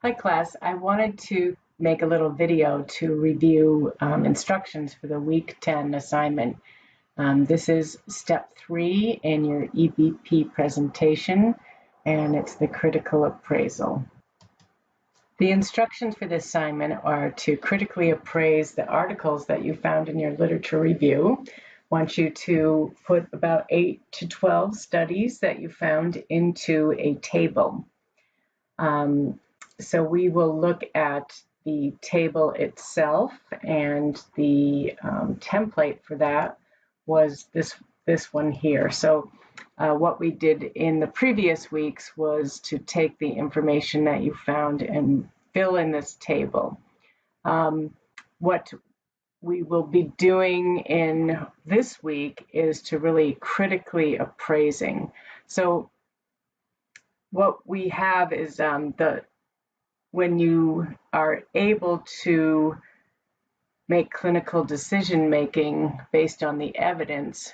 Hi class, I wanted to make a little video to review instructions for the week 10 assignment. This is step 3 in your EBP presentation, and it's the critical appraisal. The instructions for this assignment are to critically appraise the articles that you found in your literature review. I want you to put about 8 to 12 studies that you found into a table. So we will look at the table itself, and the template for that was this one here. So what we did in the previous weeks was to take the information that you found and fill in this table. What we will be doing in this week is to really critically appraising. So what we have is when you are able to make clinical decision making based on the evidence,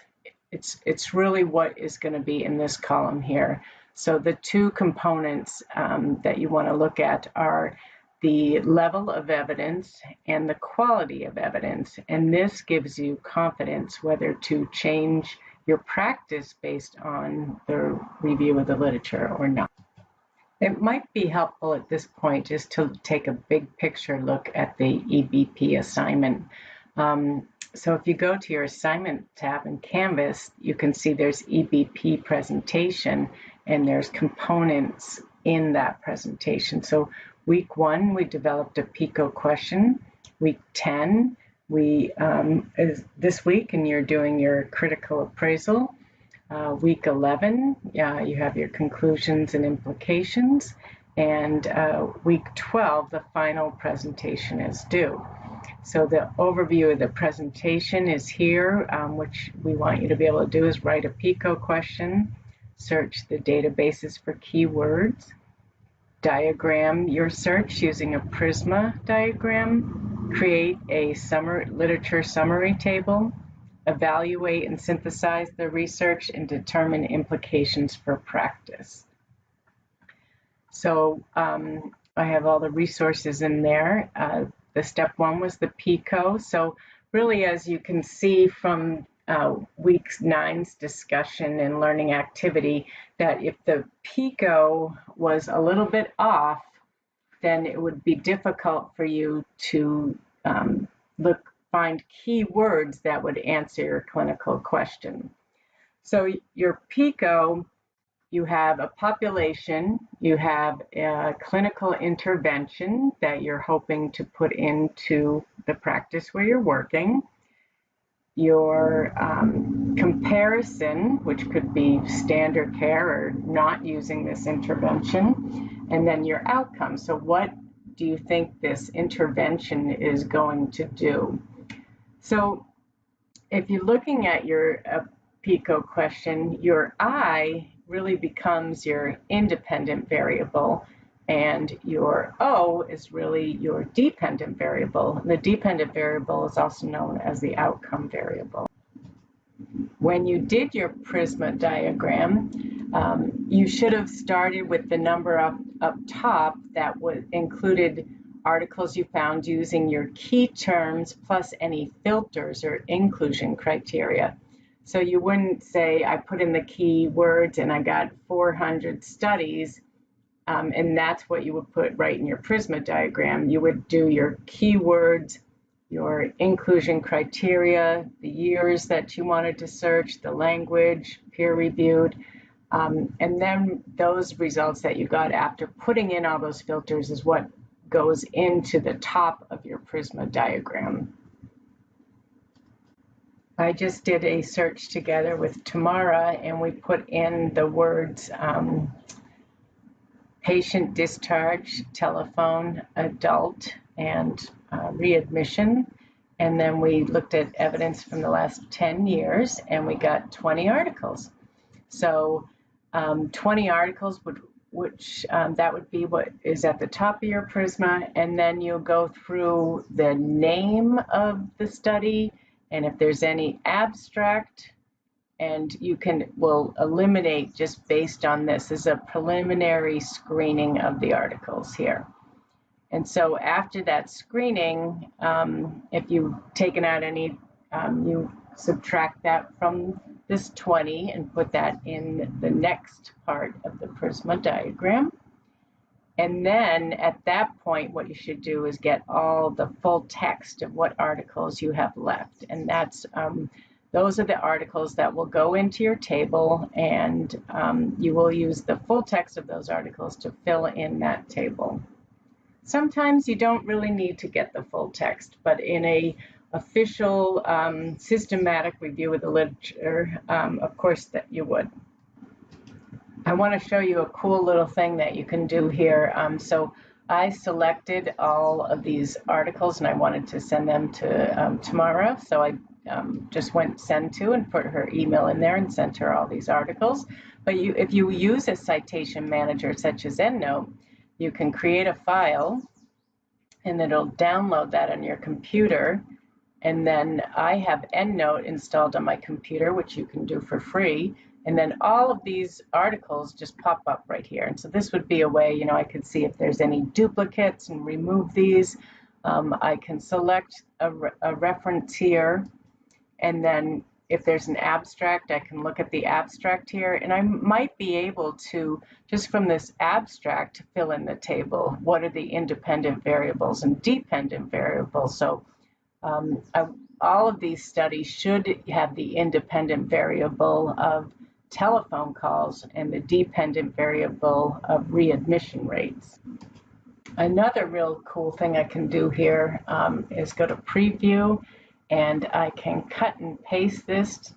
it's really what is going to be in this column here. So the two components that you want to look at are the level of evidence and the quality of evidence, and this gives you confidence whether to change your practice based on the review of the literature or not. It might be helpful at this point just to take a big picture look at the EBP assignment. So if you go to your assignment tab in Canvas, you can see there's EBP presentation and there's components in that presentation. So week 1, we developed a PICO question. Week 10, is this week, and you're doing your critical appraisal. Week 11, you have your conclusions and implications, and week 12, the final presentation is due. So the overview of the presentation is here, which we want you to be able to do is write a PICO question, search the databases for keywords, diagram your search using a PRISMA diagram, create a literature summary table, evaluate and synthesize the research, and determine implications for practice. So I have all the resources in there. The step 1 was the PICO. So really, as you can see from week 9's discussion and learning activity, that if the PICO was a little bit off, then it would be difficult for you to find key words that would answer your clinical question. So your PICO, you have a population, you have a clinical intervention that you're hoping to put into the practice where you're working, your comparison, which could be standard care or not using this intervention, and then your outcome. So what do you think this intervention is going to do? So if you're looking at your PICO question, your I really becomes your independent variable, and your O is really your dependent variable. The dependent variable is also known as the outcome variable. When you did your PRISMA diagram, you should have started with the number up top that included articles you found using your key terms plus any filters or inclusion criteria. So you wouldn't say, I put in the key words and I got 400 studies, and that's what you would put right in your PRISMA diagram. You would do your keywords, your inclusion criteria, the years that you wanted to search, the language, peer-reviewed, and then those results that you got after putting in all those filters is what goes into the top of your PRISMA diagram. I just did a search together with Tamara, and we put in the words patient discharge, telephone, adult, and readmission. And then we looked at evidence from the last 10 years, and we got 20 articles. So 20 articles that would be what is at the top of your PRISMA, and then you'll go through the name of the study, and if there's any abstract, and will eliminate just based on this. This is a preliminary screening of the articles here. And so after that screening, if you've taken out any, you subtract that from this 20 and put that in the next part of the Prisma diagram. And then at that point, what you should do is get all the full text of what articles you have left. And that's those are the articles that will go into your table, and you will use the full text of those articles to fill in that table. Sometimes you don't really need to get the full text, but in a official systematic review of the literature, of course that you would. I want to show you a cool little thing that you can do here. So I selected all of these articles and I wanted to send them to Tamara. So I just went send to and put her email in there and sent her all these articles. But if you use a citation manager such as EndNote, you can create a file and it'll download that on your computer. And then I have EndNote installed on my computer, which you can do for free. And then all of these articles just pop up right here. And so this would be a way, you know, I could see if there's any duplicates and remove these. I can select a reference here. And then if there's an abstract, I can look at the abstract here. And I might be able to, just from this abstract, fill in the table. What are the independent variables and dependent variables? So all of these studies should have the independent variable of telephone calls and the dependent variable of readmission rates. Another real cool thing I can do here is go to preview, and I can cut and paste this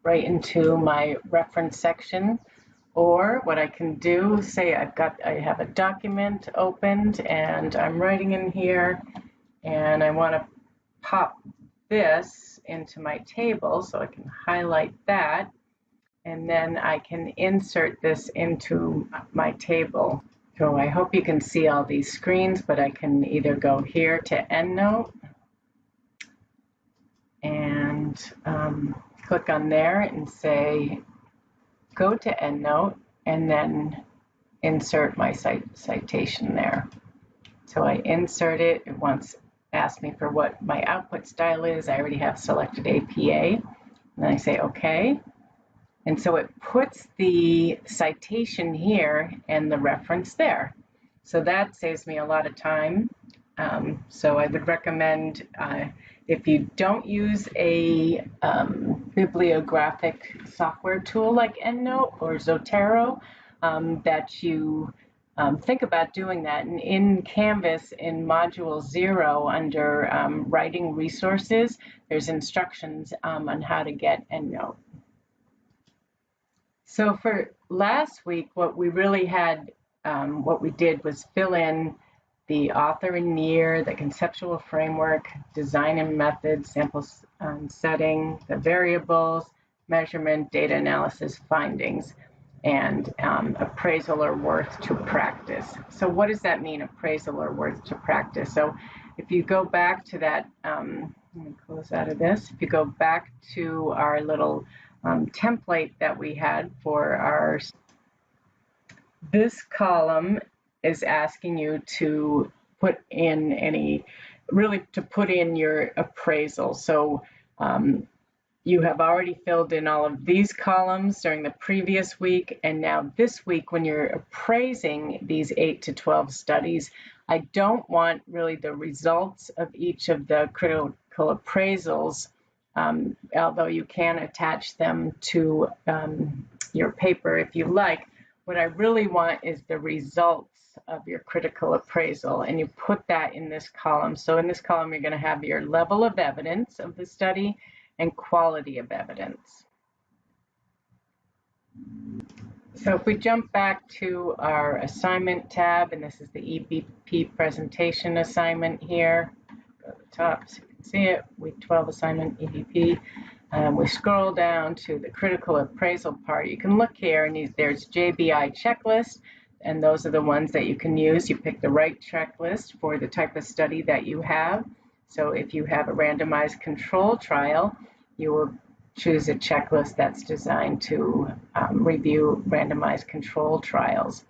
right into my reference section. Or what I can do, say I have a document opened and I'm writing in here and I want to pop this into my table, so I can highlight that. And then I can insert this into my table. So I hope you can see all these screens, but I can either go here to EndNote and click on there and say, go to EndNote, and then insert my citation there. So I insert it. It asks me for what my output style is. I already have selected APA. And then I say OK. And so it puts the citation here and the reference there. So that saves me a lot of time. So I would recommend, if you don't use a bibliographic software tool like EndNote or Zotero, that you think about doing that. And in Canvas, in Module 0, under Writing Resources, there's instructions on how to get EndNote. So for last week, what we really had, what we did was fill in the author and year, the conceptual framework, design and method, sample setting, the variables, measurement, data analysis, findings, and appraisal or worth to practice. So what does that mean, appraisal or worth to practice? So if you go back to that, let me close out of this. If you go back to our little template that we had for our, this column is asking you to put in put in your appraisal. So you have already filled in all of these columns during the previous week, and now this week when you're appraising these 8 to 12 studies, I don't want really the results of each of the critical appraisals, although you can attach them to your paper if you like. What I really want is the results of your critical appraisal, and you put that in this column. So in this column, you're going to have your level of evidence of the study and quality of evidence. So if we jump back to our assignment tab, and this is the EBP presentation assignment here, go to the top so you can see it, week 12 assignment EBP. We scroll down to the critical appraisal part. You can look here, and there's JBI checklist, and those are the ones that you can use. You pick the right checklist for the type of study that you have. So if you have a randomized control trial, you will choose a checklist that's designed to review randomized control trials.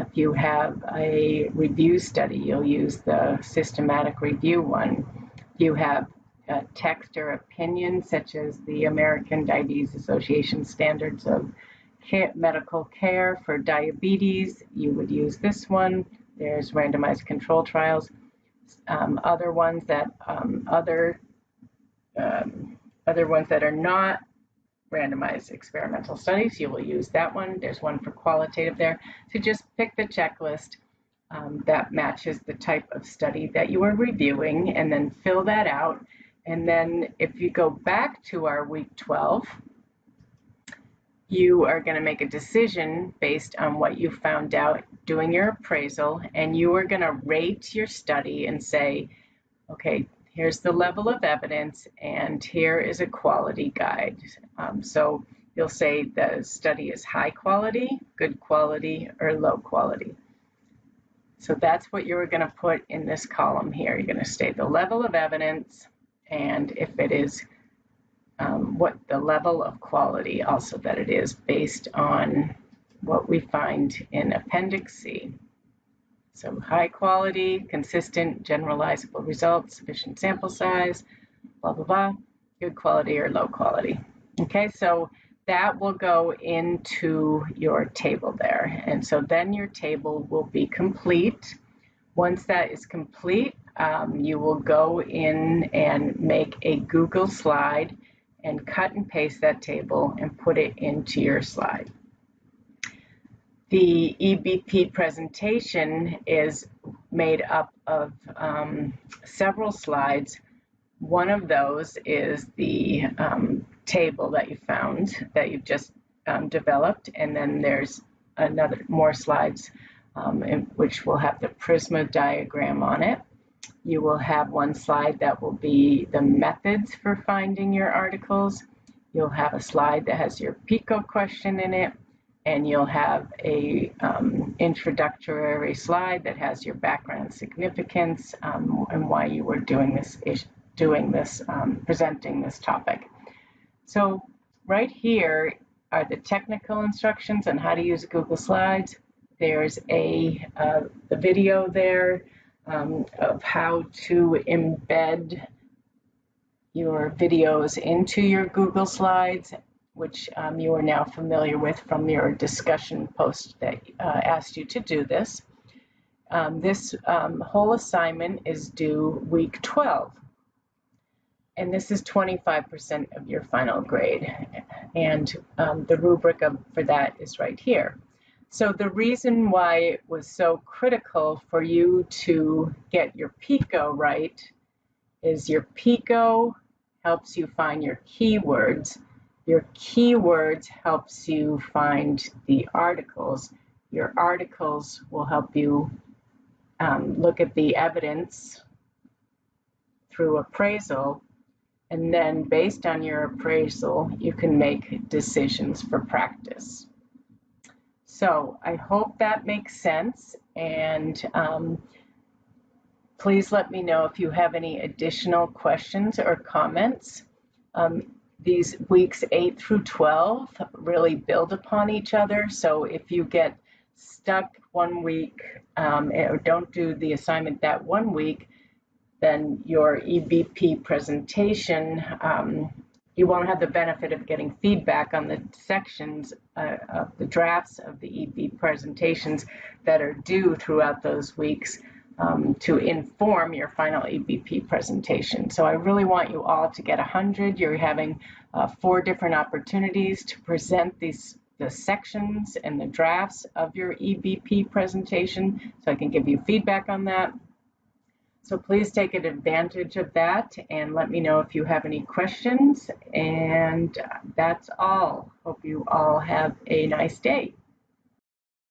If you have a review study, you'll use the systematic review one. If you have text or opinion, such as the American Diabetes Association Standards of Medical Care for Diabetes, you would use this one. There's randomized control trials. Other ones that are not randomized experimental studies, you will use that one. There's one for qualitative there. So just pick the checklist that matches the type of study that you are reviewing, and then fill that out. And then if you go back to our week 12, you are going to make a decision based on what you found out doing your appraisal, and you are going to rate your study and say, okay, here's the level of evidence, and here is a quality guide. So you'll say the study is high quality, good quality, or low quality. So that's what you're going to put in this column here. You're going to state the level of evidence, and if it is what the level of quality also that it is based on what we find in Appendix C. So high quality, consistent, generalizable results, sufficient sample size, blah, blah, blah, good quality or low quality. Okay, so that will go into your table there. And so then your table will be complete. Once that is complete, you will go in and make a Google slide and cut and paste that table and put it into your slide. The EBP presentation is made up of several slides. One of those is the table that you found that you've just developed, and then there's more slides which will have the Prisma diagram on it. You will have one slide that will be the methods for finding your articles. You'll have a slide that has your PICO question in it, and you'll have a introductory slide that has your background significance and why you were presenting this topic. So right here are the technical instructions on how to use Google Slides. There's the video there of how to embed your videos into your Google Slides, which you are now familiar with from your discussion post that asked you to do this. This whole assignment is due week 12, and this is 25% of your final grade, and the rubric for that is right here. So the reason why it was so critical for you to get your PICO right is your PICO helps you find your keywords. Your keywords helps you find the articles. Your articles will help you look at the evidence through appraisal, and then based on your appraisal, you can make decisions for practice. So I hope that makes sense, and please let me know if you have any additional questions or comments. These weeks 8 through 12 really build upon each other, so if you get stuck one week or don't do the assignment that one week, then your EBP presentation, you won't have the benefit of getting feedback on the sections of the drafts of the EB presentations that are due throughout those weeks to inform your final EBP presentation. So I really want you all to get 100. You're having 4 different opportunities to present the sections and the drafts of your EBP presentation, so I can give you feedback on that. So please take advantage of that and let me know if you have any questions. And that's all. Hope you all have a nice day.